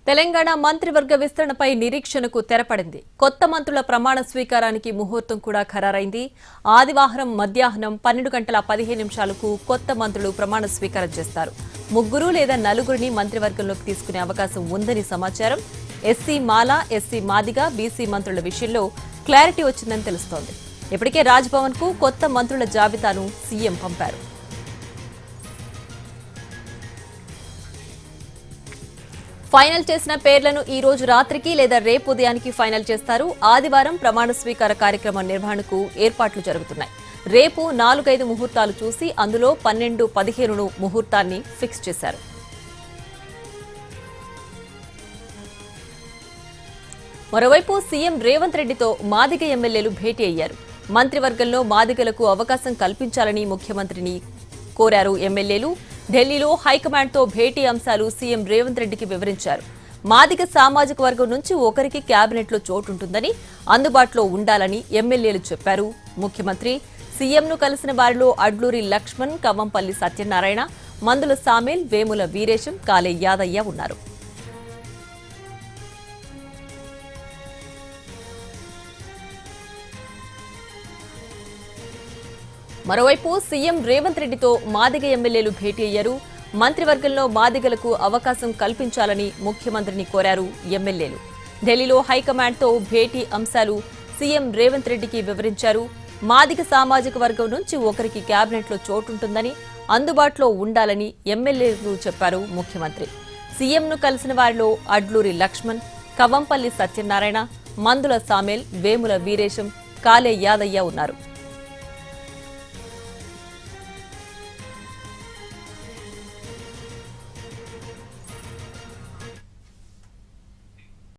తెలంగాణ మంత్రివర్గ విస్తరణపై నిరీక్షణకు తెరపడింది. కొత్త మంత్రుల ప్రమాణ స్వీకారానికి ముహూర్తం కూడా ఖరారైంది. ఆదివారం మధ్యాహ్నం 12:15 కొత్త మంత్రులు ప్రమాణ స్వీకారం చేస్తారు. 3 లేదా 4 మంత్రివర్గంలోకి తీసుకునే అవకాశం ఉందని సమాచారం. ఎస్సీ మాల, ఎస్సీ మాదిగ, బీసీ మంత్రుల విషయంలో క్లారిటీ వచ్చిందని తెలుస్తోంది. ఇప్పటికే రాజ్భవన్ కు కొత్త మంత్రుల జాబితాను సీఎం పంపారు. ఫైనల్ చేసిన పేర్లను ఈ రోజు రాత్రికి లేదా రేపు ఉదయానికి ఫైనల్ చేస్తారు. ఆదివారం ప్రమాణ స్వీకార కార్యక్రమం నిర్వహణకు ఏర్పాట్లు జరుగుతున్నాయి. రేపు 4-5 ముహూర్తాలు చూసి అందులో 12-15 ముహూర్తాన్ని ఫిక్స్ చేశారు. మరోవైపు సీఎం రేవంత్ రెడ్డితో మాదిగ ఎమ్మెల్యేలు భేటీ అయ్యారు. మంత్రివర్గంలో మాదిగలకు అవకాశం కల్పించాలని ముఖ్యమంత్రిని కోరారు ఎమ్మెల్యేలు. ఢిల్లీలో హైకమాండ్తో భేటీ అంశాలు సీఎం రేవంత్ రెడ్డికి వివరించారు. మాదిగ సామాజిక వర్గం నుంచి ఒకరికి కేబినెట్లో చోటుంటుందని, అందుబాటులో ఉండాలని ఎమ్మెల్యేలు చెప్పారు. ముఖ్యమంత్రి సీఎంను కలిసిన వారిలో అడ్లూరి లక్ష్మణ్, కవంపల్లి సత్యనారాయణ, మందుల సామేల్, వేముల వీరేశం, కాలే యాదయ్య ఉన్నారు. మరోవైపు సీఎం రేవంత్ రెడ్డితో మాదిగ ఎమ్మెల్యేలు భేటీ అయ్యారు. మంత్రివర్గంలో మాదిగలకు అవకాశం కల్పించాలని ముఖ్యమంత్రిని కోరారు ఎమ్మెల్యేలు. ఢిల్లీలో హైకమాండ్తో భేటీ అంశాలు సీఎం రేవంత్ రెడ్డికి వివరించారు. మాదిగ సామాజిక వర్గం నుంచి ఒకరికి కేబినెట్లో చోటుంటుందని, అందుబాటులో ఉండాలని ఎమ్మెల్యేలు చెప్పారు ముఖ్యమంత్రి. సీఎంను కలిసిన వారిలో అడ్లూరి లక్ష్మణ్, కవంపల్లి సత్యనారాయణ, మందుల సామేల్, వేముల వీరేశం, కాలే యాదయ్య ఉన్నారు.